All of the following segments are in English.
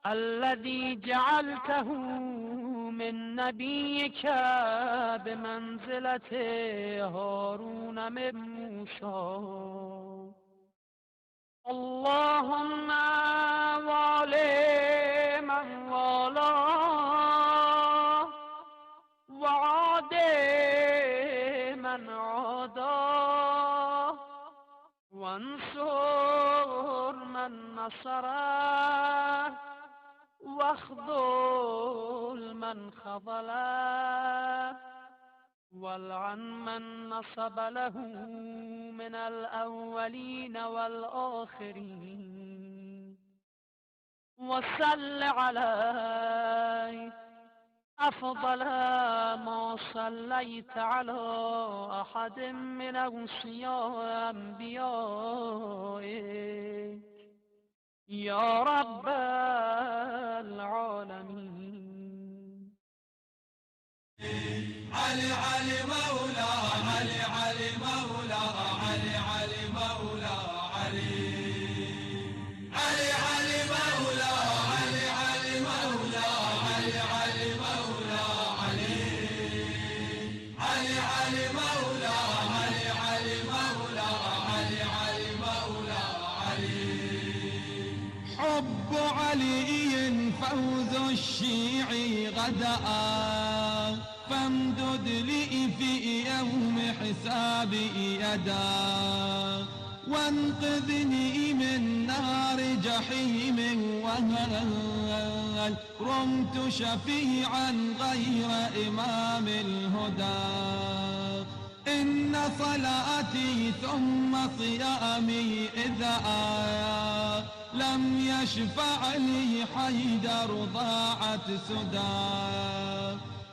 الذي جعلته من نبيك بمنزلة هارون من موسى. اللهم والي من والاه وعادي من عاداه وانصر من نصره واخذل من خذله والعن من نصب له من الأولين والآخرين وصل عليه أفضل ما صليت على أحد من أوصياء أنبيائك يا رب العالمين. علي علي مولا علي علي مولا علي علي مولا علي علي علي مولا علي علي مولا علي علي مولا علي علي علي مولا علي علي مولا علي علي مولا علي. حب علي فوز الشيعي غدا فامدد لي في يوم حسابي يدا وانقذني من نار جحيم وهل رمت شفيعا غير إمام الهدى. إن صلاتي ثم صيامي إذا لم يشفع لي حيدر ضاعت سدى.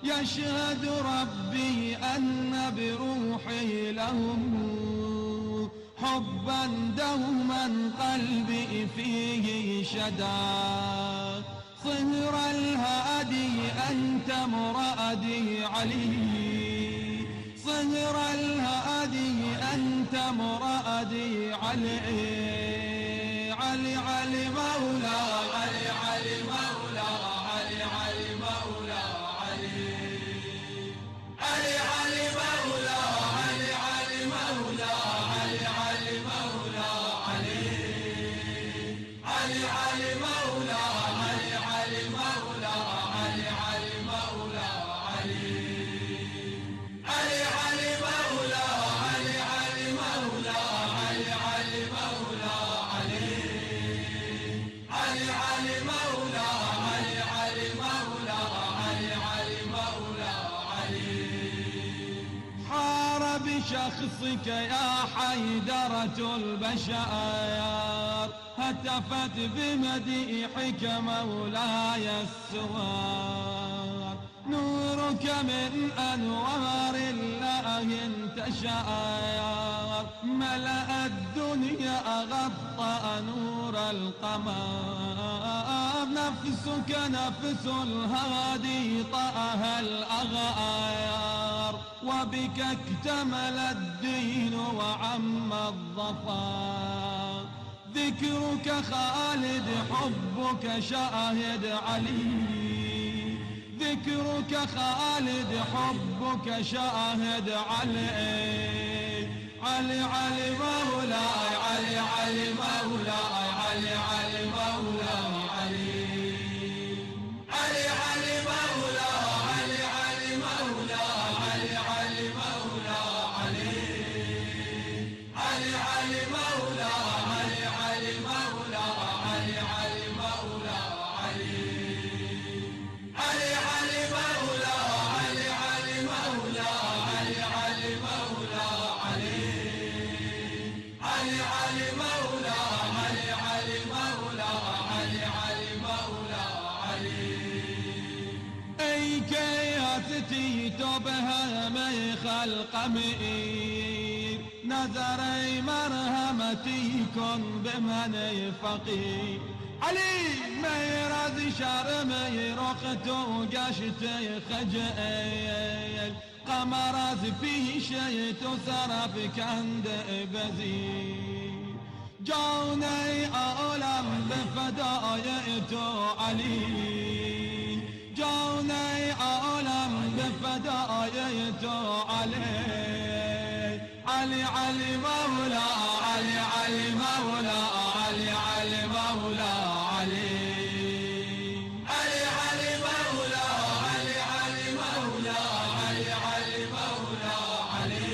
يشهد ربي أن بروحي لهم حبا دوما قلبي فيه شدا. صهر الهادي أنت مرادي علي صهر الهادي أنت مرادي علي علي علي مولا علي علي مولا علي علي مولا علي علي علي مولا علي علي مولا علي علي مولا علي علي علي مولا علي علي مولا علي علي مولا علي علي علي مولا علي علي مولا علي علي مولا علي علي علي مولا علي علي مولا علي علي مولا علي. حار بشخصك يا حيدرة البشائر هتفت بمديحك مولاي السوار. نورك من أنوار الله انتشار ملأ الدنيا غطى نور القمر. نفسك نفس الهادي طأها الأغيار وبك اكتمل الدين وعم الظفر. ذكرك خالد حبك شاهد علي ذكرك خالد حبك شاهد علي علي علي مولاي علي علي مولاي علي علي مولاي علي علي علي مولاي علي علي مولاي علي علي مولاي علي علي علي مولاي علي علي مولاي علي علي مولاي علي علي علي مولا علي علي مولا علي علي مولا علي علي علي مولا علي علي مولا علي علي مولا علي. اي كياتي تبها مي خلق مئير نظري مرهمتي كن بمن فقير. علي ميراز شرمي رقت وقشت خجل قمرات في شيء تصرف كند بزير. جاني عالم بفداية علي، جاني عالم بفداية علي، علي علي مولا، علي علي مولا، علي علي مولا علي، علي علي مولا، علي علي مولا، علي علي مولا علي،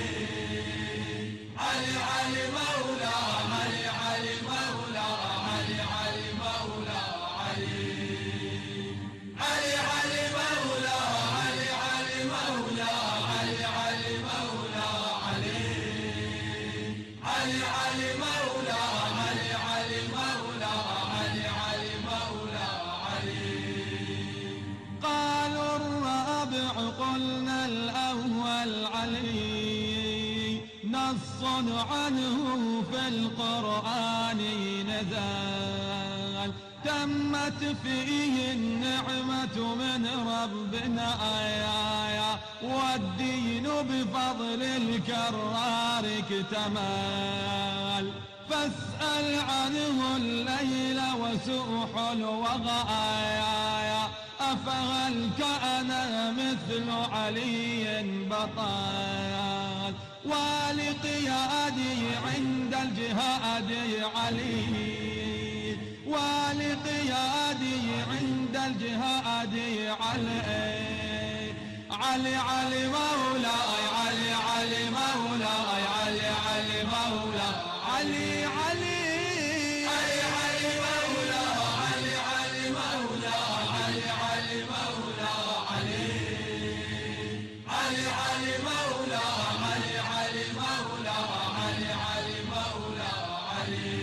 علي علي مولا، علي علي مولا، علي علي مولا علي، علي علي مولا، علي علي مولا، علي علي مولا علي، علي علي مولا، علي علي مولا، علي علي مولا علي. قالوا الرابع قلنا الأول علي، نص عنه في القرآن نزل، تمت فيه النعمة من ربنا آيايا، والدين بفضل الكرار اكتمل، فاسأل عنه الليل وسوح الوغايا، أفهل كان مثل علي بطال، ولقيادي عند الجهاد علي، ولقيادي عند الجهاد علي، علي علي مولاي، علي علي مولاي، علي علي مولاي، علي علي علي علي مولا، علي علي مولا، علي علي مولا علي، علي علي مولا، علي علي مولا، علي علي مولا علي،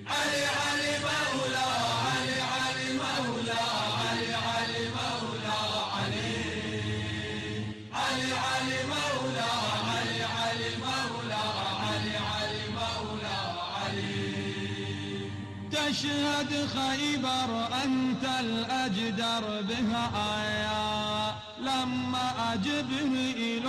علي علي مولا، علي علي مولا، علي علي مولا علي، علي علي مولا، علي علي مولا، علي علي مولا علي. تشهد خيبر أنت الأجدر بها آيا، لما جبريل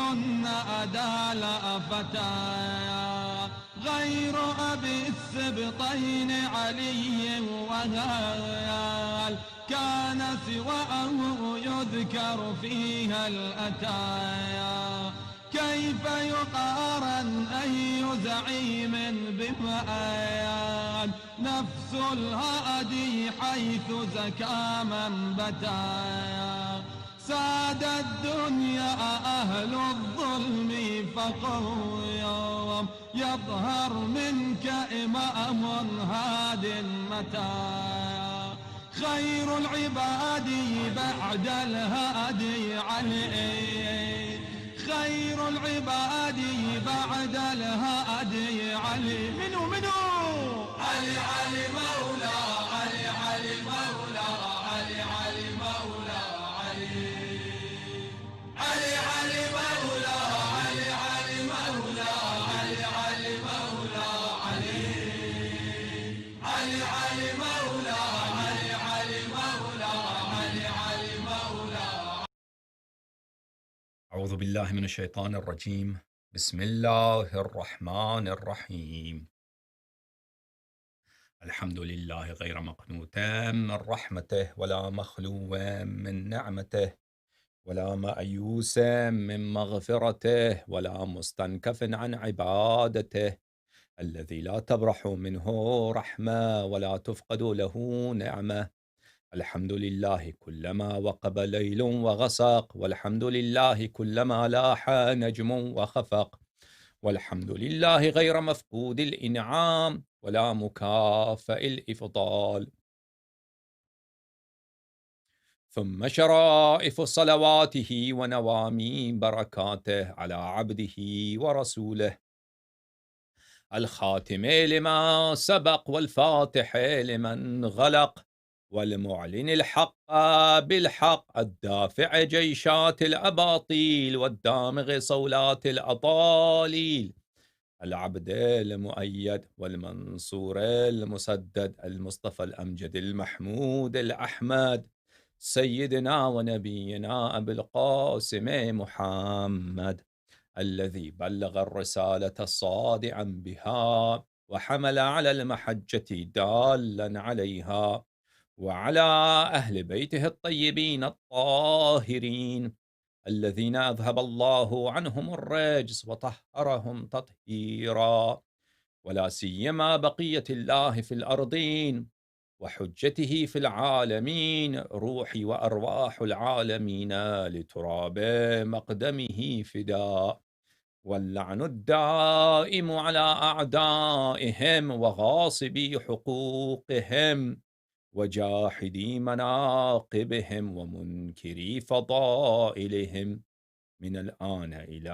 أدال فتايا، غير أبي السبطين علي وهال، كان سواه يذكر فيها الأتايا، كيف يقارن أي زعيم بمآيان، نفس الهادي حيث زكى من بتايا، ساد الدنيا أهل الظلم فقر يوم يظهر منك إمام هاد متايا، خير العباد بعد الهادي علي، خير العباد بعد الهادي علي، منو علي علي مولا، علي علي مولا، علي علي مولا علي، علي علي مولا، علي علي مولا، علي علي مولا علي، علي علي مولا، علي علي مولا، علي علي مولا. أعوذ بالله من الشيطان الرجيم. بسم الله الرحمن الرحيم. الحمد لله غير مقنوت من رحمته، ولا مخلو من نعمته، ولا مأيوس من مغفرته، ولا مستنكف عن عبادته، الذي لا تبرح منه رحمة ولا تفقد له نعمة. الحمد لله كلما وقب ليل وغسق، والحمد لله كلما لاح نجم وخفق، والحمد لله غير مفقود الإنعام ولا مكافئ الإفضال. ثم شرائف صلواته ونوامي بركاته على عبده ورسوله الخاتم لما سبق، والفاتح لمن غلق، والمعلن الحق بالحق، الدافع جيشات الأباطيل، والدامغ صولات الأطاليل، العبد المؤيد والمنصور المسدد، المصطفى الأمجد المحمود الأحمد، سيدنا ونبينا أبي القاسم محمد، الذي بلغ الرسالة صادعا بها وحمل على المحجة دالا عليها، وعلى أهل بيته الطيبين الطاهرين الذين أذهب الله عنهم الرجس وطهرهم تطهيرا، ولا سيما بقية الله في الأرضين وحجته في العالمين، روحي وأرواح العالمين لتراب مقدمه فداء، واللعن الدائم على أعدائهم وغاصبي حقوقهم وجاحدي مناقبهم ومنكري فضائلهم من الآن إلى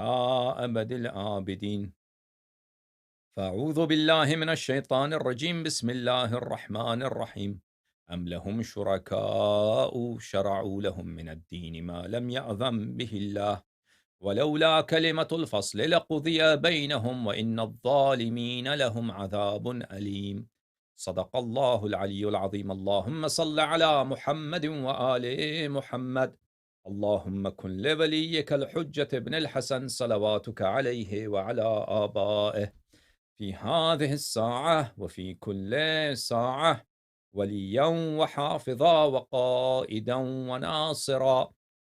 أبد الآبدين. فأعوذ بالله من الشيطان الرجيم. بسم الله الرحمن الرحيم. أم لهم شركاء شرعوا لهم من الدين ما لم يأذن به الله ولولا كلمة الفصل لقضي بينهم وإن الظالمين لهم عذاب أليم. صدق الله العلي العظيم. اللهم صل على محمد وآل محمد. اللهم كن لوليك الحجة ابن الحسن صلواتك عليه وعلى آبائه في هذه الساعة وفي كل ساعة وليا وحافظا وقائدا وناصرا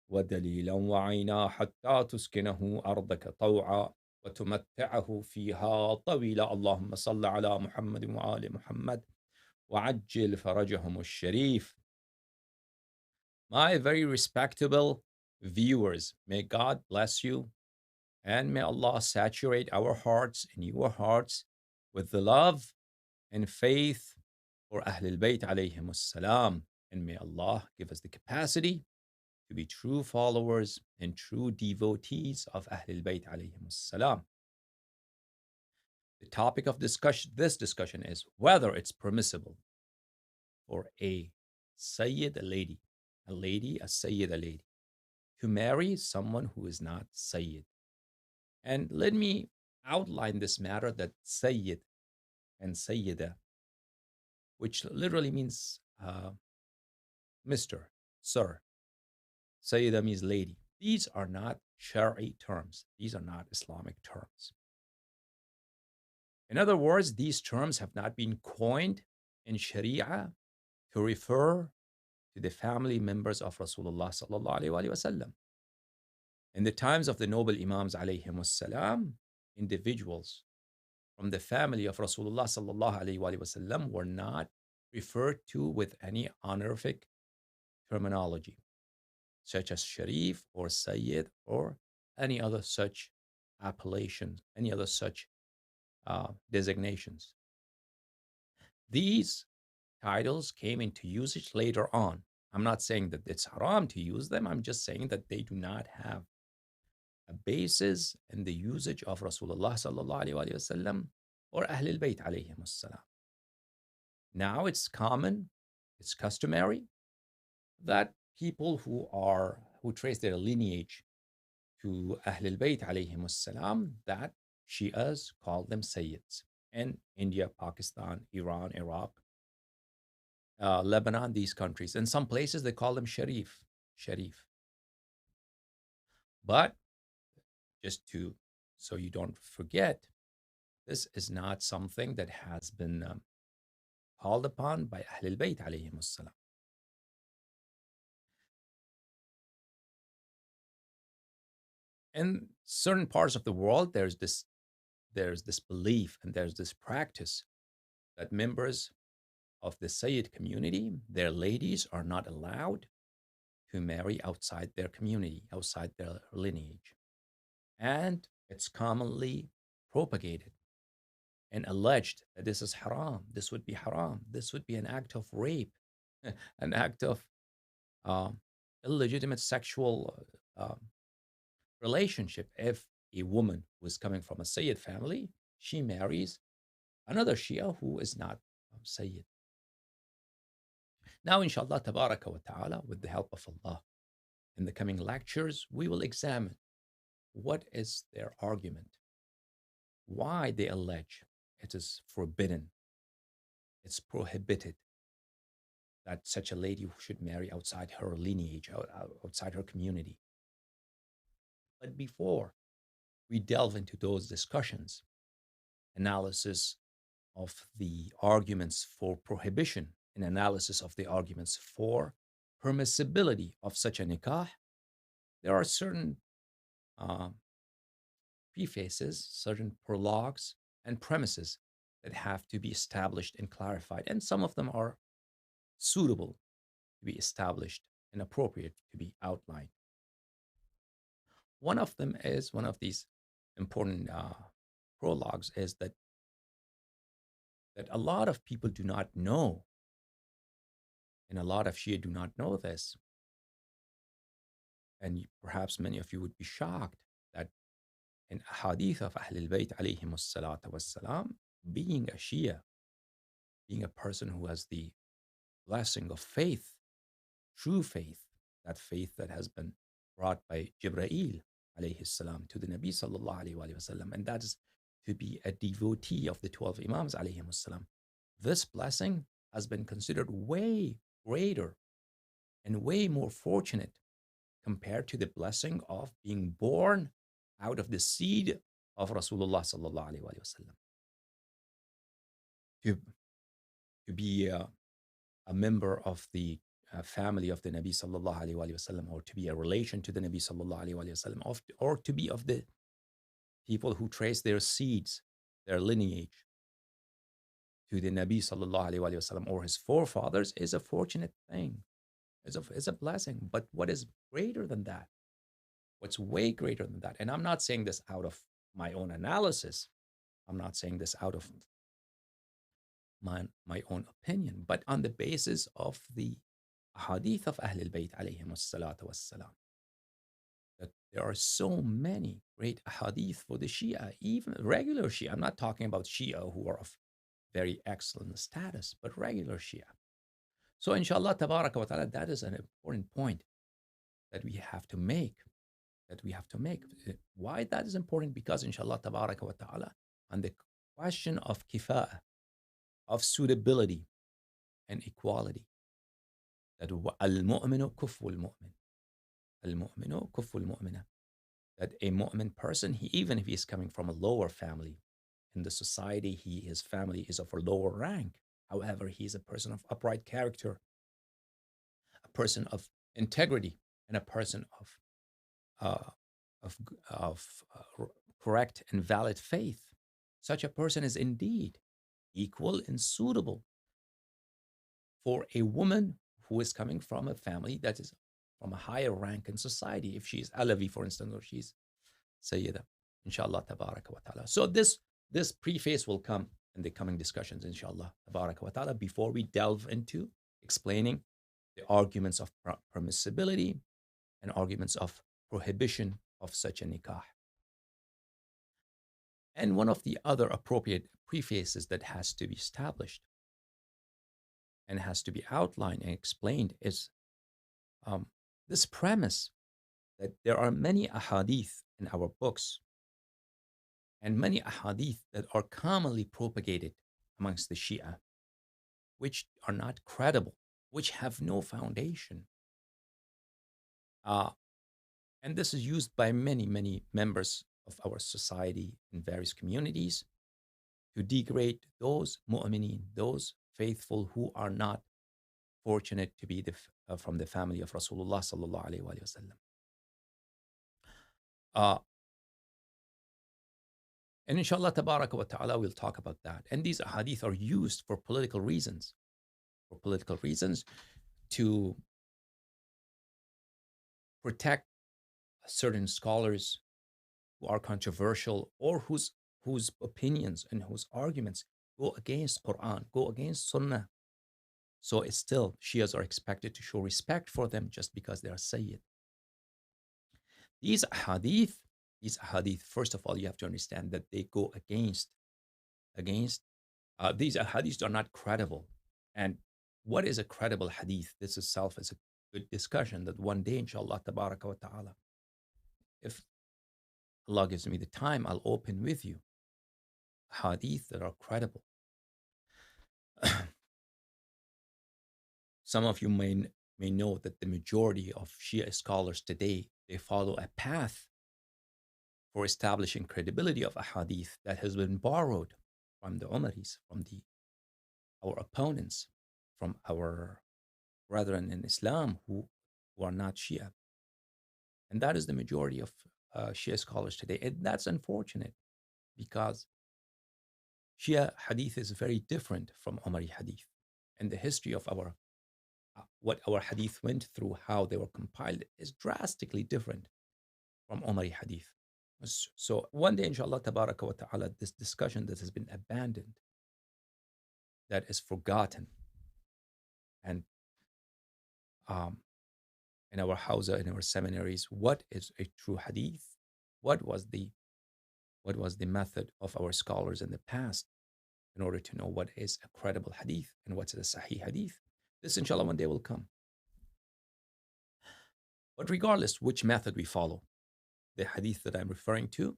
ودليلا وعينا حتى تسكنه أرضك طوعا وتمتعه فيها طويلا. اللهم صل على محمد وآل محمد وعجل فرجهم الشريف. My very respectable viewers, may God bless you and may Allah saturate our hearts and your hearts with the love and faith for Ahlul Bayt alayhim as-salam, and may Allah give us the capacity to be true followers and true devotees of Ahlul Bayt alayhim as-salam. The topic of this discussion is whether it's permissible for a Sayyid, a Sayyid, a lady, to marry someone who is not Sayyid. And let me outline this matter that Sayyid and Syeda, which literally means Mr., Sir. Syeda means lady. These are not Shari'i terms. These are not Islamic terms. In other words, these terms have not been coined in Sharia to refer to the family members of Rasulullah sallallahu alaihi wasallam. In the times of the noble Imams alayhim wassalam, individuals from the family of Rasulullah sallallahu alaihi wasallam were not referred to with any honorific terminology, such as Sharif or Sayyid or any other such appellation, any other such designations. These titles came into usage later on. I'm not saying that it's haram to use them. I'm just saying that they do not have a basis in the usage of Rasulullah sallallahu alaihi wasallam or Ahlul Bayt alayhim assalam. Now it's common, it's customary that people who trace their lineage to Ahlul Bayt alayhim assalam, that Shias call them Sayyids. In India, Pakistan, Iran, Iraq, Lebanon, these countries. In some places, they call them Sharif. But so you don't forget, this is not something that has been called upon by Ahlul Bayt alayhim assalam. In certain parts of the world, there's this belief and there's this practice that members of the Sayyid community, their ladies are not allowed to marry outside their community, outside their lineage. And it's commonly propagated and alleged that this is haram, this would be haram, this would be an act of rape, an act of illegitimate sexual relationship. If a woman who is coming from a Sayyid family, she marries another Shia who is not Sayyid. Now, inshallah, tabaraka wa ta'ala, with the help of Allah, in the coming lectures, we will examine what is their argument, why they allege it is forbidden, it's prohibited that such a lady should marry outside her lineage, outside her community. But before we delve into those discussions, analysis of the arguments for prohibition, an analysis of the arguments for permissibility of such a nikah, there are certain uh, prefaces, certain prologues, and premises that have to be established and clarified. And some of them are suitable to be established and appropriate to be outlined. One of them is one of these important prologues is that a lot of people do not know, and a lot of Shia do not know this, and perhaps many of you would be shocked that in hadith of Ahlul Bayt alayhim salatu wassalam, being a Shia, being a person who has the blessing of faith, true faith, that faith that has been brought by Jibreel alayhi salam to the Nabi sallallahu alayhi wa sallam, and that is to be a devotee of the 12 Imams alayhim salam. This blessing has been considered way greater and way more fortunate compared to the blessing of being born out of the seed of Rasulullah sallallahu alayhi wa sallam. To be a member of the family of the Nabi sallallahu alayhi wa sallam, or to be a relation to the Nabi sallallahu alayhi wa sallam, or to be of the people who trace their seeds, their lineage to the Nabi sallallahu alayhi wa sallam or his forefathers, is a fortunate thing, is a blessing. But what is greater than that? What's way greater than that? And I'm not saying this out of my own analysis. I'm not saying this out of my own opinion, but on the basis of the hadith of Ahlul Bayt alayhim salatu wassalam. That there are so many great hadith for the Shia, even regular Shia. I'm not talking about Shia who are of very excellent status, but regular Shia. So inshallah, tabaraka wa ta'ala, that is an important point that we have to make. Why that is important? Because inshallah, tabaraka wa ta'ala, on the question of kifa'ah, of suitability and equality, that al-mu'minu kufu al-mu'min. Al-mu'minu kufu al-mu'mina. That a mu'min person, even if he is coming from a lower family in the society, his family is of a lower rank. However, he is a person of upright character, a person of integrity, and a person of correct and valid faith. Such a person is indeed equal and suitable for a woman who is coming from a family that is from a higher rank in society. If she is Alavi, for instance, or she's Syeda, inshallah, tabaraka wa ta'ala. So this preface will come in the coming discussions, inshallah, tabaraka wa ta'ala, before we delve into explaining the arguments of permissibility and arguments of prohibition of such a nikah. And one of the other appropriate prefaces that has to be established and has to be outlined and explained is this premise that there are many ahadith in our books and many ahadith that are commonly propagated amongst the Shia, which are not credible, which have no foundation. And this is used by many, many members of our society in various communities to degrade those mu'mineen, those faithful who are not fortunate to be from the family of Rasulullah sallallahu alaihi wasallam. And inshallah, tabaraka wa ta'ala, we'll talk about that. And these hadith are used for political reasons, to protect certain scholars who are controversial or whose opinions and whose arguments go against Quran, go against Sunnah. So it's still, Shias are expected to show respect for them just because they are Sayyid. These hadith, first of all, you have to understand that they go against these hadiths are not credible. And what is a credible hadith? This itself is a good discussion that one day, inshallah, tabaraka wa ta'ala, if Allah gives me the time, I'll open with you hadith that are credible. Some of you may know that the majority of Shia scholars today, they follow a path for establishing credibility of a hadith that has been borrowed from the Umaris, from our opponents, from our brethren in Islam who are not Shia. And that is the majority of Shia scholars today. And that's unfortunate because Shia hadith is very different from Umari hadith. And the history of what our hadith went through, how they were compiled, is drastically different from Umari hadith. So one day, inshallah, tabaraka wa ta'ala, this discussion that has been abandoned, that is forgotten, and in our hawza, in our seminaries, what is a true hadith? What was the method of our scholars in the past in order to know what is a credible hadith and what's a sahih hadith? This, inshallah, one day will come. But regardless which method we follow, the hadith that I'm referring to,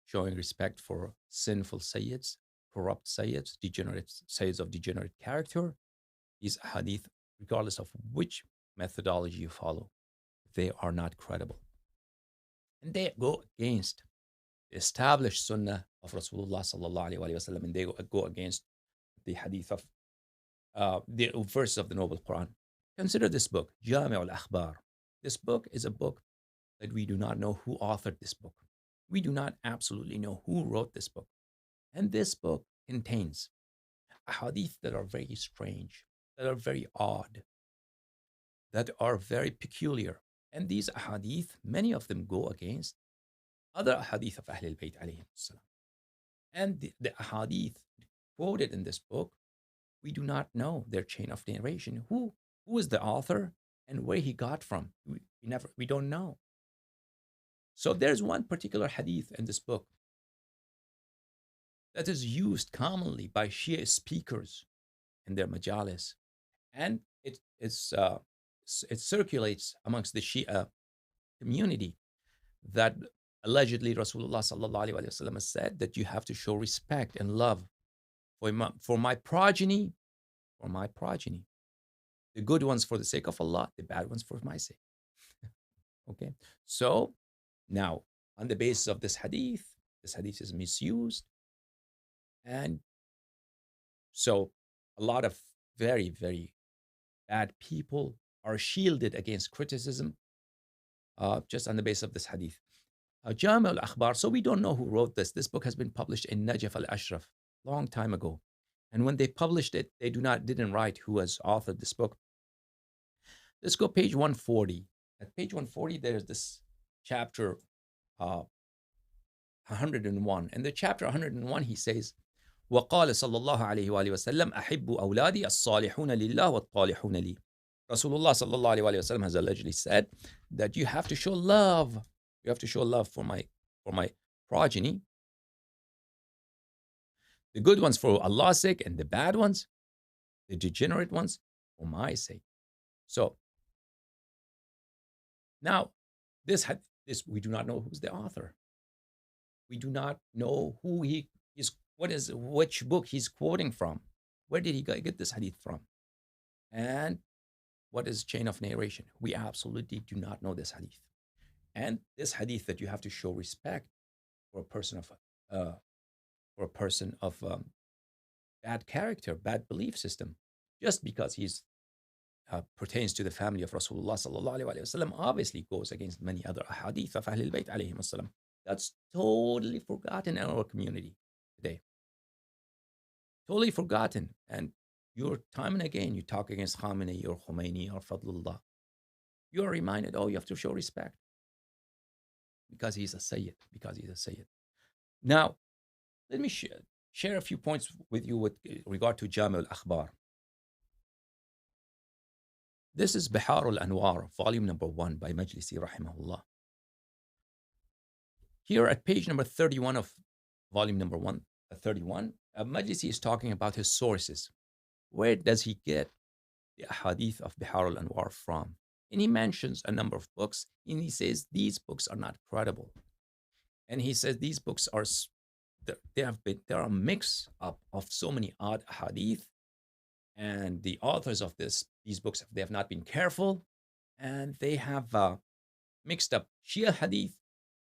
showing respect for sinful sayyids, corrupt sayyids, degenerate sayyids of degenerate character, these hadith, regardless of which methodology you follow, they are not credible. And they go against the established sunnah of Rasulullah sallallahu alaihi wasallam, and they go against the hadith of the verses of the Noble Quran. Consider this book, Jami' al-Akhbar. This book is a book that we do not know who authored this book. We do not absolutely know who wrote this book. And this book contains hadith that are very strange, that are very odd, that are very peculiar. And these hadith, many of them go against other hadith of Ahlul Bayt alayhim salam. And the hadith quoted in this book, we do not know their chain of narration. Who is the author and where he got from? We don't know. So there's one particular hadith in this book that is used commonly by Shia speakers in their majalis, and it circulates amongst the Shia community, that allegedly Rasulullah sallallahu alaihi wasallam has said that you have to show respect and love for my progeny, the good ones for the sake of Allah, the bad ones for my sake. Okay, so now on the basis of this hadith is misused, and so a lot of very, very bad people are shielded against criticism just on the basis of this hadith. Jami' al-Akhbar, so we don't know who wrote this. This book has been published in Najaf al-Ashraf long time ago. And when they published it, they didn't write who has authored this book. Let's go page 140. At page 140, there's this chapter 101. In the chapter 101, he says, وَقَالَ صَلَّى اللَّهُ عَلَيْهِ وَآلِهِ وَسَلَّمَ أَحِبُّ أَوْلَادِي الصَّالِحُونَ لِلَّهِ وَالطَّالِحُونَ لِي. Rasulullah sallallahu alaihi wasallam has allegedly said that you have to show love. You have to show love for my progeny, the good ones for Allah's sake, and the bad ones, the degenerate ones, for my sake. So now this we do not know who's the author. We do not know who he is. Which book he's quoting from? Where did he get this hadith from? And what is chain of narration? We absolutely do not know this hadith. And this hadith that you have to show respect for a person of bad character, bad belief system, just because he's pertains to the family of Rasulullah sallallahu alaihi wasallam, obviously goes against many other hadith of Ahlul Bayt alayhim wasallam. That's totally forgotten in our community today. Totally forgotten. And you're time and again, you talk against Khamenei or Khomeini or Fadlullah. You are reminded, you have to show respect because he's a Sayyid. Now, let me share a few points with you with regard to Jami' al-Akhbar. This is Bihar al-Anwar, volume number 1 by Majlisi rahimahullah. Here at page number 31 of volume number 31, Majlisi is talking about his sources. Where does he get the hadith of Bihar al-Anwar from? And he mentions a number of books, and he says these books are not credible. And he says these books are there are a mix up of so many odd hadith, and the authors of these books, they have not been careful, and they have mixed up Shia hadith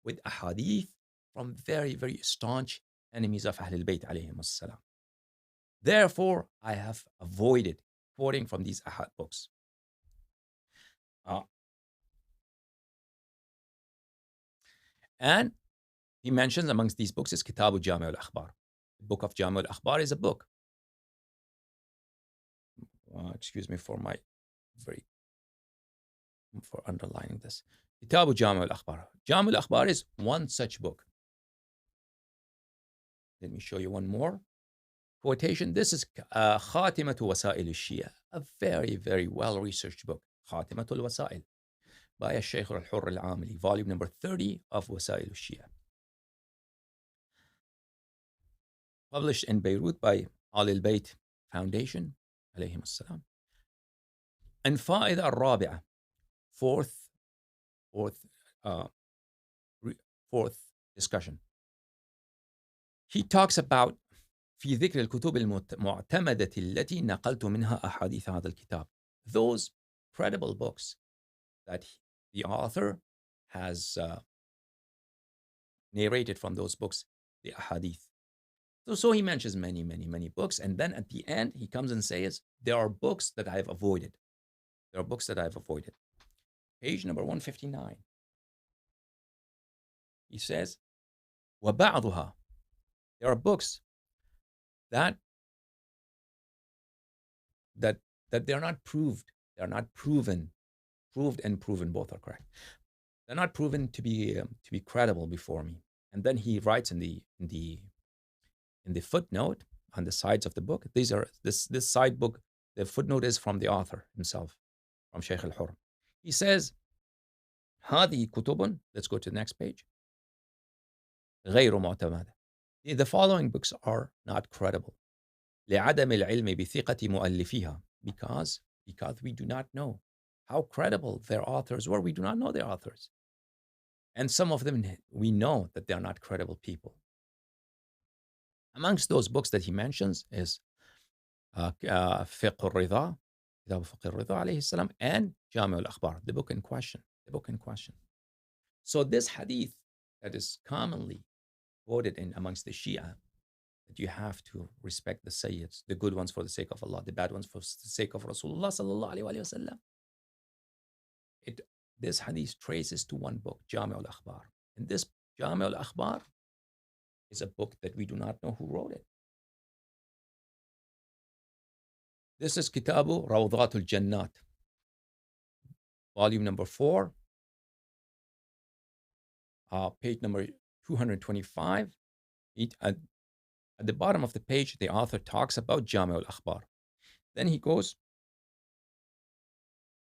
with a hadith from very, very staunch enemies of Ahlul Bayt alayhim as-salam. Therefore, I have avoided quoting from these ahad books. And he mentions amongst these books is Kitab Jami al-Akhbar. The book of Jami al-Akhbar is a book. Excuse me for underlining this. Kitab Jami al-Akhbar. Jami al-Akhbar is one such book. Let me show you one more quotation. This is Khatimatu Wasa'il al-Shia, a very, very well-researched book. Khatimatul Wasa'il by Shaykh al-Hurr al-Amili, volume number 30 of Wasa'il al-Shia. Published in Beirut by Ahlul Bayt Foundation, alayhim as-salam. And Fa'ida al-Rabi'a, fourth discussion. He talks about في ذكر الكتب المعتمدة التي نقلت منها أحاديث هذا الكتاب. Those credible books that the author has narrated from those books, the ahadith. So he mentions many, many, many books. And then at the end, he comes and says, there are books that I have avoided. There are books that I have avoided. Page number 159. He says, وَبَعْضُهَا. There are books that they're not proved. They're not proven. Proved and proven, both are correct. They're not proven to be credible before me. And then he writes in the footnote on the sides of the book. This side book. The footnote is from the author himself, from Shaykh al-Hurr. He says, هذه كتب. Let's go to the next page. غير معتمدة. The following books are not credible. لعدم العلم بثقة مؤلفيها. Because we do not know how credible their authors were. We do not know their authors. And some of them, we know that they are not credible people. Amongst those books that he mentions is Fiqh al-Ridha, Kitab Fiqh al-Ridha alayhi salam, and Jami al-Akhbar, the book in question. So this hadith that is commonly quoted in amongst the Shia, that you have to respect the Sayyids, the good ones for the sake of Allah, the bad ones for the sake of Rasulullah sallallahu alayhi wa sallam. This hadith traces to one book, Jami al-Akhbar. And this Jami al-Akhbar is a book that we do not know who wrote it. This is Kitabu Rawdatul Jannat, volume number 4, page number 225. At the bottom of the page, the author talks about Jami al-Akhbar. Then he goes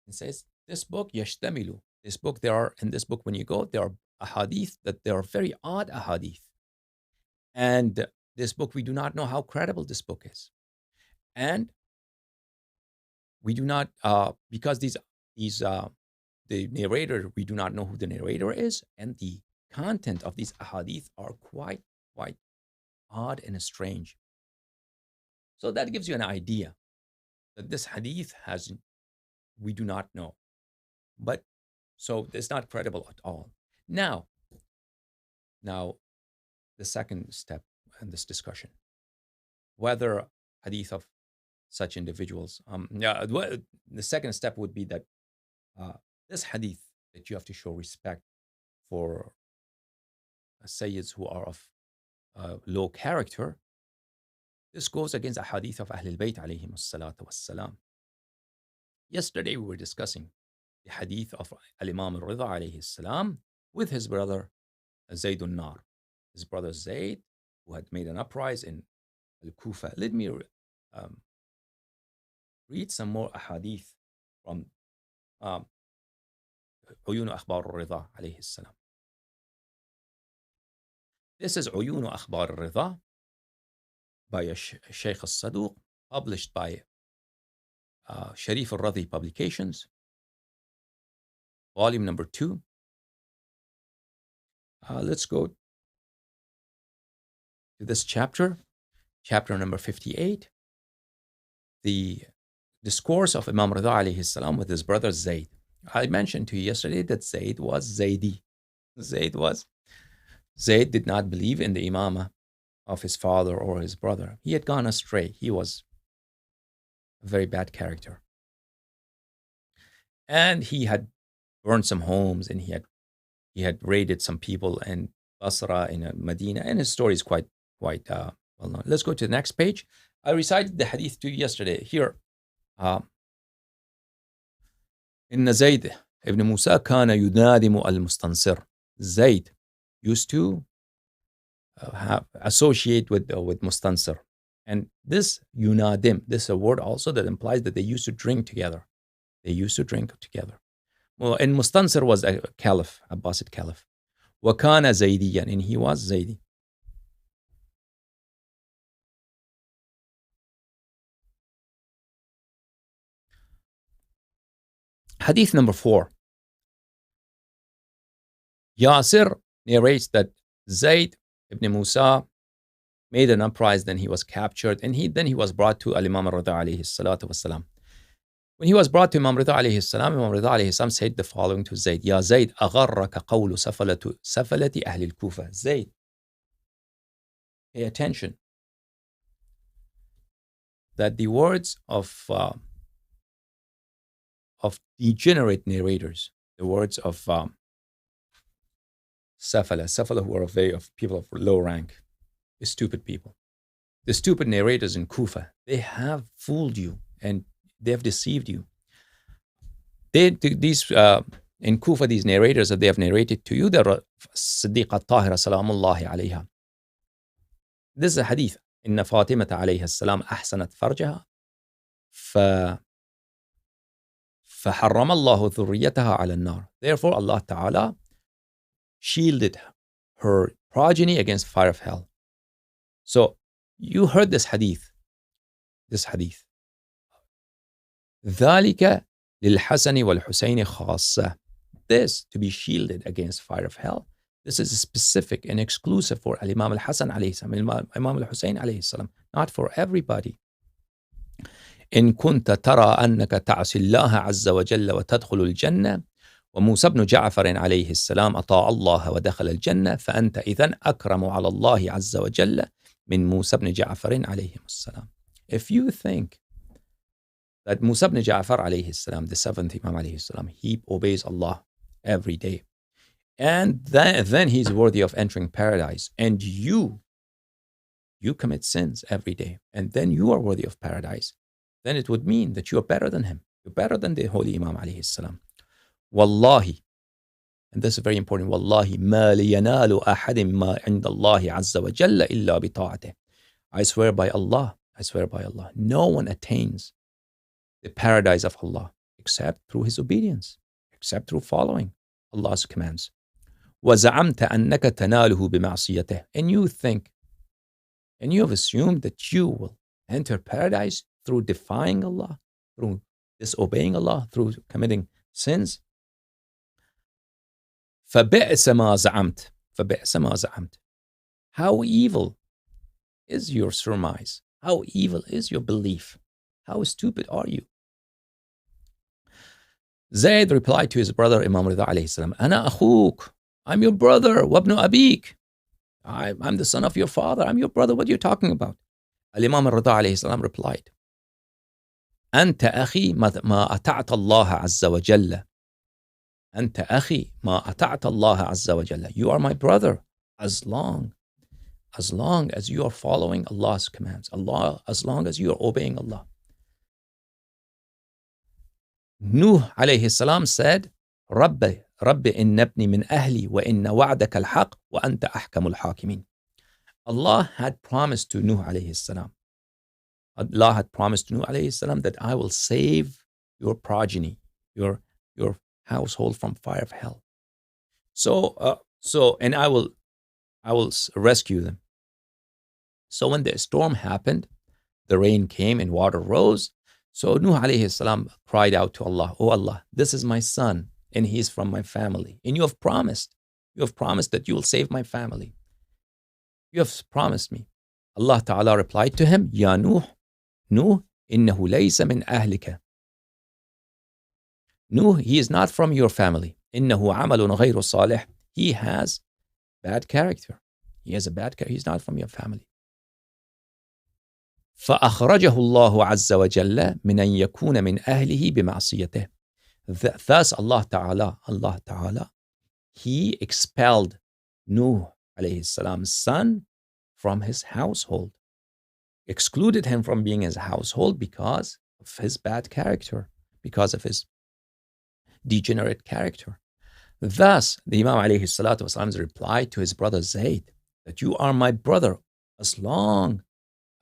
and says, this book, yashtamilu. In this book, when you go, there are ahadith that they are very odd ahadith. And this book, we do not know how credible this book is. And we do not, because the narrator, we do not know who the narrator is, and the content of these ahadith are quite odd and strange. So that gives you an idea that this hadith we do not know. But so it's not credible at all. Now, the second step in this discussion, whether hadith of such individuals, the second step would be that this hadith that you have to show respect for sayyids who are of low character. This goes against the hadith of Ahlul Bayt alayhim as-salatu was-salam. Yesterday we were discussing the hadith of Al-Imam al-Ridha alayhi salam with his brother Zayd al-Nar. His brother Zayd, who had made an uprising in Al-Kufa. Let me read some more ahadith from Uyun Akhbar al-Ridha alayhi salam. This is Uyun Akhbar al-Ridha by Shaykh al-Saduq, published by Sharif al-Radhi Publications, volume number 2. Let's go to this chapter number 58. The discourse of Imam Ridha alayhi salam with his brother Zayd. I mentioned to you yesterday that Zayd was Zaydi. Zayd did not believe in the imamah of his father or his brother. He had gone astray. He was a very bad character. And he had burned some homes, and he had raided some people in Basra, in Medina, and his story is quite well known. Let's go to the next page. I recited the hadith to you yesterday. Here, إن زيد ibn Musa كان ينادم المستنصر. Zayd used to associate with mustansir. And this yunadim, this is a word also that implies that they used to drink together. They used to drink together. Well, and mustansir was a caliph, Abbasid caliph. وكان زيديا, and he was Zaydi. Hadith number 4. Yasir narrates that Zayd ibn Musa made an uprising, then he was captured, and then he was brought to Imam Rida alayhi salatu wasalam. When he was brought to Imam Rida alayhi salam, Imam Rida alayhi salam said the following to Zayd: Ya Zayd, agharraka qawlu safalati ahli al-Kufa. Zayd, pay attention that the words of degenerate narrators, the words of Safala who are of people of low rank, the stupid people. The stupid narrators in Kufa, they have fooled you and they have deceived you. In Kufa, these narrators that they have narrated to you, they're Siddiqa Tahira salamullahi alayha. This is a hadith. إن فاطمة عليها السلام أحسنت فرجها فحرم الله ذريتها على النار. Therefore, Allah Ta'ala shielded her progeny against fire of hell. So you heard this hadith. ذلك للحسن والحسين خاصة. This, to be shielded against fire of hell, this is specific and exclusive for Imam al-Hasan alayhi salam, Imam al-Husayn alayhi salam, not for everybody. إن كنت ترى أنك تعصي الله عز وجل وتدخل الجنة وموسى بن جعفر عليه السلام أطاع الله ودخل الجنة فأنت إذن أكرم على الله عز وجل من موسى بن جعفر عليه السلام. If you think that Musa ibn Ja'far alayhi salam, the seventh Imam alayhi salam, he obeys Allah every day, and then he's worthy of entering paradise, and you commit sins every day, and then you are worthy of paradise, then it would mean that you are better than him. You're better than the holy Imam alayhi salam. Wallahi, and this is very important, Wallahi ma liyanalu ahadin ma inda Allahi azza wa jalla illa bi ta'atih. I swear by Allah, no one attains the paradise of Allah except through his obedience, except through following Allah's commands. وَزَعَمْتَ أَنَّكَ تَنَالُهُ بِمَعْصِيَتِهِ. And you think, and you have assumed that you will enter paradise through defying Allah, through disobeying Allah, through committing sins. فَبِئْسَ مَا زَعَمْتَ. How evil is your surmise? How evil is your belief? How stupid are you? Zayd replied to his brother Imam Rida alayhi salam, Ana akhuk, I'm your brother, wabnu abik. I'm the son of your father, I'm your brother, what are you talking about? Imam Rida alayhi salam replied, Anta akhi ma ata'ta Allah azza wa jalla. Anta akhi ma ata'ta Allah azza wa jalla. You are my brother as long as you are following Allah's commands, as long as you are obeying Allah. Nuh alayhi salam said, Rabbi inna ibni min ahli wa inna wa'daka al-haq wa anta ahkamul hakimin. Allah had promised to Nuh alayhi salam. Allah had promised to Nuh alayhi salam that I will save your progeny, your household from fire of hell. And I will rescue them. So when the storm happened, the rain came and water rose. So Nuh alayhi salam cried out to Allah, Oh Allah, this is my son and he is from my family. And you have promised that you will save my family. You have promised me. Allah Ta'ala replied to him, Ya Nuh, innahu laysa min ahlika. Nuh, he is not from your family. Innahu amalun ghayru salih. He has bad character. He has a bad character. He's not from your family. فأخرجه الله عز وجل من أن يكون من أهله بمعصيته. Thus Allah Ta'ala, He expelled Nuh alayhi salam's son from his household, excluded him from being his household because of his bad character, because of his degenerate character. Thus, the Imam alayhi salatu wasalam's reply to his brother Zayd, that you are my brother as long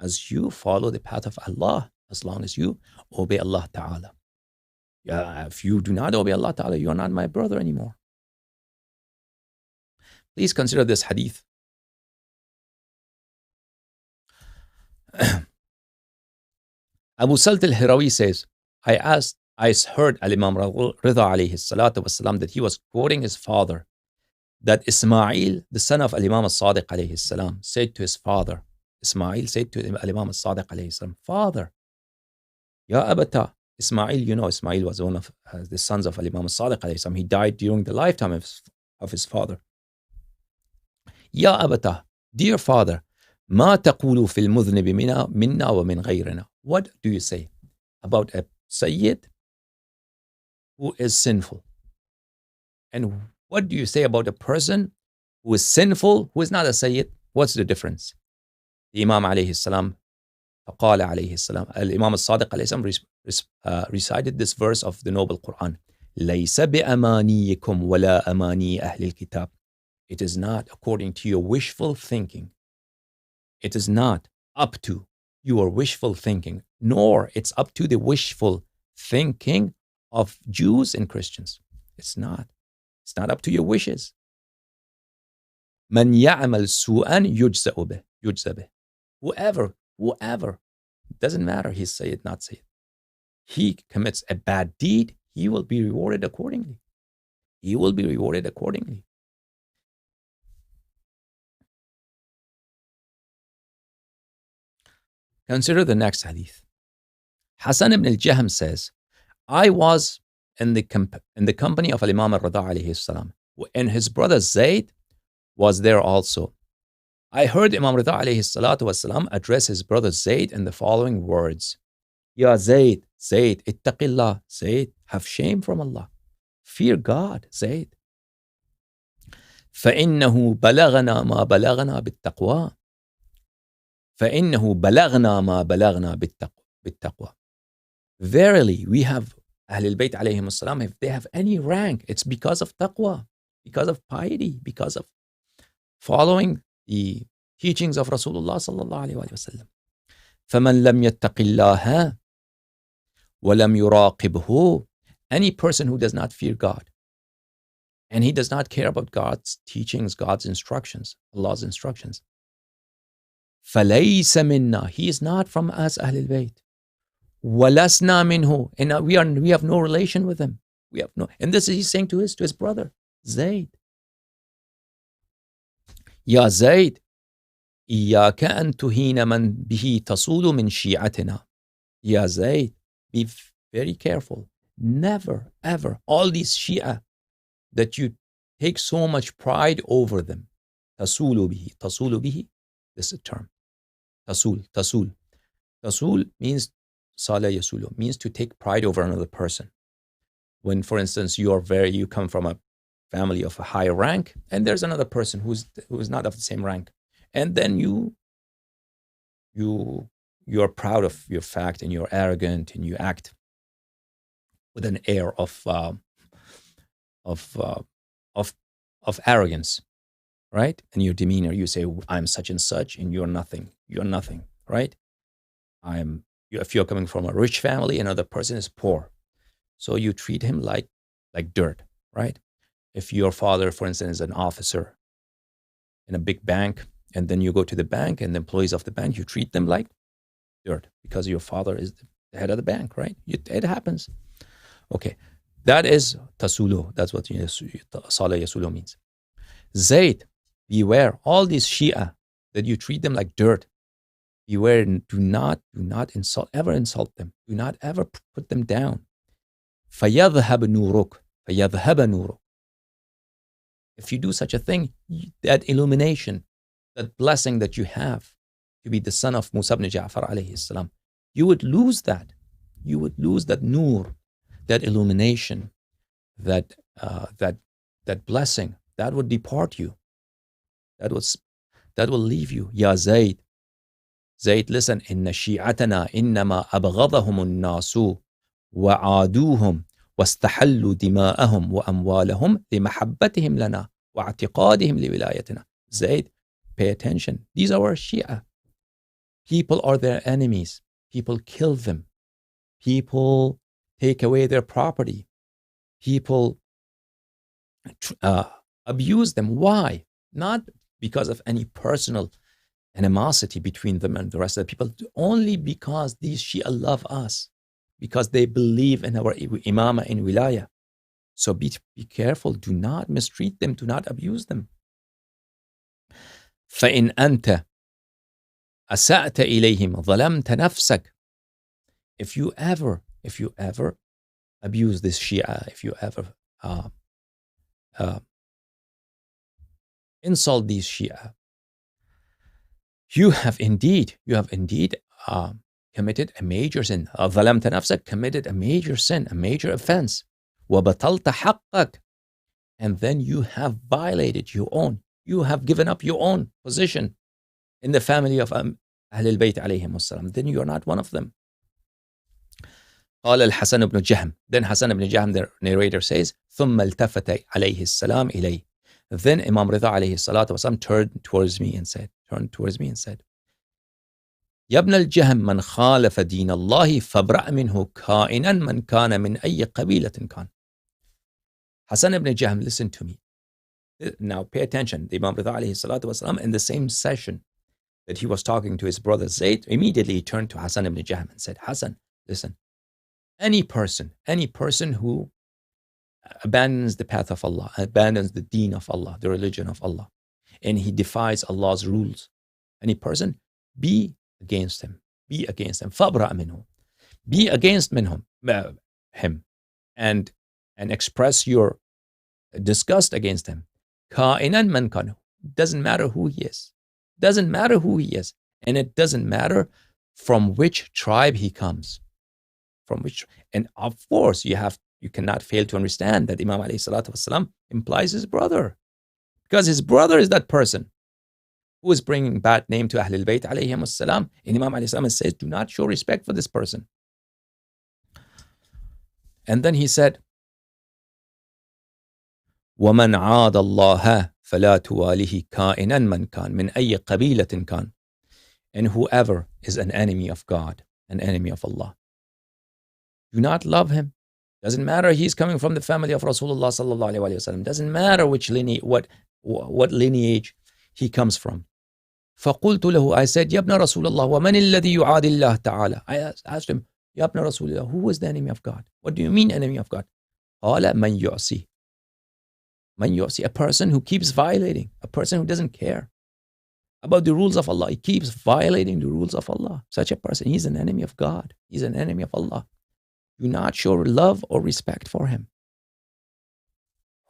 as you follow the path of Allah, as long as you obey Allah Ta'ala. Yeah, if you do not obey Allah Ta'ala, you are not my brother anymore. Please consider this hadith. Abu Salt al-Hirawi says, I heard Al-Imam Rida alayhi salatu wasalam that he was quoting his father, that Ismail, the son of Al-Imam al-Sadiq alayhi salam, said to his father, Ismail said to Al-Imam al-Sadiq alayhi salam, Father, Ya Abata, Ismail, you know, Ismail was one of the sons of Al-Imam al-Sadiq alayhi salam. He died during the lifetime of his father. Ya Abata, dear father, ما تقول في المذنب منا ومن غيرنا. What do you say about a Sayyid who is sinful? And what do you say about a person who is sinful, who is not a Sayyid? What's the difference? The Imam alayhi salam, فقال عليه السلام, Al-Imam al-Sadiq alayhi salam recited this verse of the Noble Quran. ليس بأمانيكم ولا أماني أهل الكتاب. It is not according to your wishful thinking. It is not up to your wishful thinking, nor it's up to the wishful thinking of Jews and Christians. It's not. It's not up to your wishes. من يعمل سوءا يجزأ به. Whoever, doesn't matter, he's Sayyid, not Sayyid. He commits a bad deed, he will be rewarded accordingly. He will be rewarded accordingly. Consider the next hadith. Hassan ibn al-Jahm says, I was in the company of Imam al-Rida alayhi salam, and his brother Zayd was there also. I heard Imam Rida alayhi salatu wasalam address his brother Zayd in the following words. Ya Zayd, ittaqillah, Zayd, have shame from Allah. Fear God, Zayd. فإنه بلغنا ما بلغنا بالتقوى. فإنه بلغنا ما بلغنا بالتقوى. Verily, we have Ahlul Bayt alayhim salam, if they have any rank, it's because of taqwa, because of piety, because of following the teachings of Rasulullah sallallahu alayhi wa sallam. فَمَنْ لَمْ يَتَّقِ اللَّهَ وَلَمْ يُرَاقِبْهُ. Any person who does not fear God and he does not care about God's teachings, God's instructions, Allah's instructions, فَلَيْسَ مِنَّا, he is not from us, Ahlul Bayt. وَلَسْنَا مِنْهُ, and we have no relation with him. We have no, and this is he's saying to his brother Zayd. Ya Zayd, إياك أن تهين من به تصول من شيعتنا. Ya Zayd, be very careful. Never, ever, all these Shia that you take so much pride over them. تصول به, this is a term. Tasul means Sala Yasulu, means to take pride over another person. When, for instance, you come from a family of a higher rank, and there's another person who is not of the same rank, and then you're proud of your fact, and you're arrogant, and you act with an air of arrogance, right? And your demeanor, you say, I'm such and such, and you're nothing, right? If you're coming from a rich family, another person is poor, so you treat him like dirt, right? If your father, for instance, is an officer in a big bank, and then you go to the bank and the employees of the bank, you treat them like dirt because your father is the head of the bank, right? It happens. Okay, that is tasulu. That's what Sala Yasulu means. Zayd, beware, all these Shia that you treat them like dirt. Beware, do not ever insult them. Do not ever put them down. فَيَذْهَبَ نُورُكَ. If you do such a thing, that illumination, that blessing that you have, to be the son of Musa ibn Ja'far alayhi salam, you would lose that. You would lose that nur, that illumination, that blessing. That would depart you. That will leave you. Ya Zayd, listen. Inna shi'atana innama abghadahum an-nasu wa'aduhum واستحلوا دماءهم وأموالهم لمحبتهم لنا واعتقادهم لولايتنا. Zayd, pay attention. These are our Shia. People are their enemies. People kill them. People take away their property. People abuse them. Why? Not because of any personal animosity between them and the rest of the people, only because these Shia love us, because they believe in our imama in wilaya. So be careful. Do not mistreat them. Do not abuse them. فإن أنت أسأت إليهم ظلمت نفسك. If you ever abuse this Shia, if you ever insult these Shia, you have indeed committed a major sin. ظلمت نفسك, committed a major sin, a major offense. وبطلت حقك, and then you have violated your own. You have given up your own position in the family of Ahl al-Bayt alayhim as-salam. Then you are not one of them. قال الحسن بن جهم. Then Hassan ibn Jahm, the narrator, says, ثم التفت عليه السلام إليه. Then Imam Rida alayhi salatu wasalam turned towards me and said, يا ابن الجهم من خالف دين الله فابرأ منه كائنا من كان من أي قبيلة كان. Hassan ibn Jahm, listen to me. Now pay attention. The Imam Rida alayhi salatu wasalam, in the same session that he was talking to his brother Zayd, immediately he turned to Hassan ibn Jahm and said, Hassan, listen, any person who abandons the path of Allah, abandons the deen of Allah, the religion of Allah, and he defies Allah's rules, any person, be against him. فَابْرَأْ مِنْهُ. Be against him and express your disgust against him. كَائِنًا مَنْ كَانَ. Doesn't matter who he is. And it doesn't matter from which tribe he comes. And of course, you cannot fail to understand that Imam alayhi salatu wasalam implies his brother. Because his brother is that person who is bringing bad name to Ahlul Bayt alayhim as-salam. And Imam alayhi salam says, do not show respect for this person. And then he said, وَمَنْ عَادَ اللَّهَ فَلَا تُوَالِهِ كَائِنًا مَنْ كَانَ مِنْ أَيِّ قَبِيلَةٍ كَانَ. And whoever is an enemy of God, an enemy of Allah, do not love him. Doesn't matter he's coming from the family of Rasulullah sallallahu alaihi wasallam. Doesn't matter which lineage, what lineage he comes from. فقلت له, I said, يا ابن رسول الله ومن الذي يعادي الله تعالى. I asked him, يا ابن رسول الله, who is the enemy of God? What do you mean enemy of God? قال من يعصي. A person who keeps violating, a person who doesn't care about the rules of Allah. He keeps violating the rules of Allah. Such a person, he's an enemy of God. He's an enemy of Allah. Do not show love or respect for him.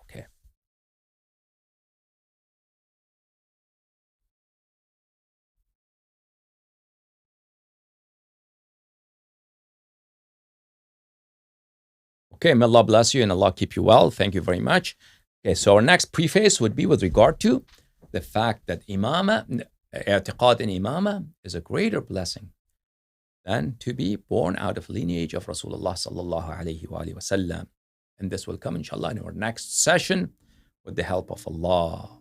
Okay. Okay, may Allah bless you and Allah keep you well. Thank you very much. Okay, so our next preface would be with regard to the fact that i'tiqad in imama is a greater blessing than to be born out of lineage of Rasulullah sallallahu alayhi wa sallam. And this will come inshallah in our next session with the help of Allah,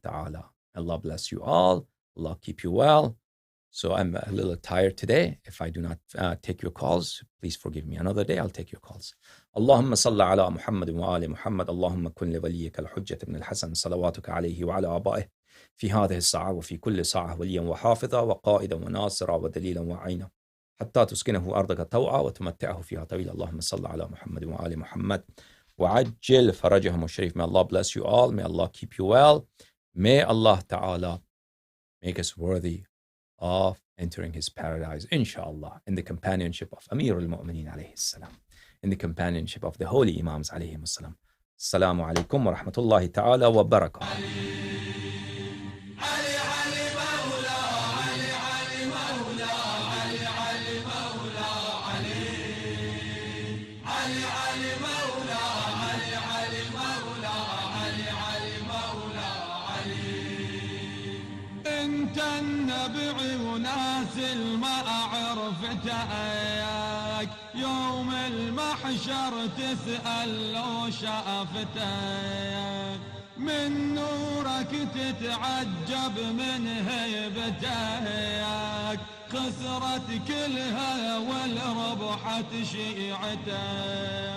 ta'ala. Allah bless you all. Allah keep you well. So I'm a little tired today. If I do not take your calls, please forgive me. Another day I'll take your calls. اللهم صل على محمد وآل محمد. اللهم كن لوليك الحجة بن الحسن صلواتك عليه وعلى آبائه في هذه الساعة وفي كل ساعة وليا وحافظا وقائدا وناصرا ودليلا وعينا حتى تسكنه أرضك طوعا وتمتعه فيها طويلا. اللهم صل على محمد وآل محمد وعجل فرجهم الشريف. May Allah bless you all. May Allah keep you well. May Allah Ta'ala make us worthy of entering His paradise, inshallah, in the companionship of Amir al-Mu'mineen alayhi salam, in the companionship of the holy Imams alayhi salam. Assalamu alaikum wa rahmatullahi ta'ala wa barakatuh. علي مولا علي علي مولا علي علي مولا علي. انت النبع وناس ما عرفتك يوم المحشر تسأل لو شافتك من نورك تتعجب من هيبتك خسرت كلها والربحت شيعتك.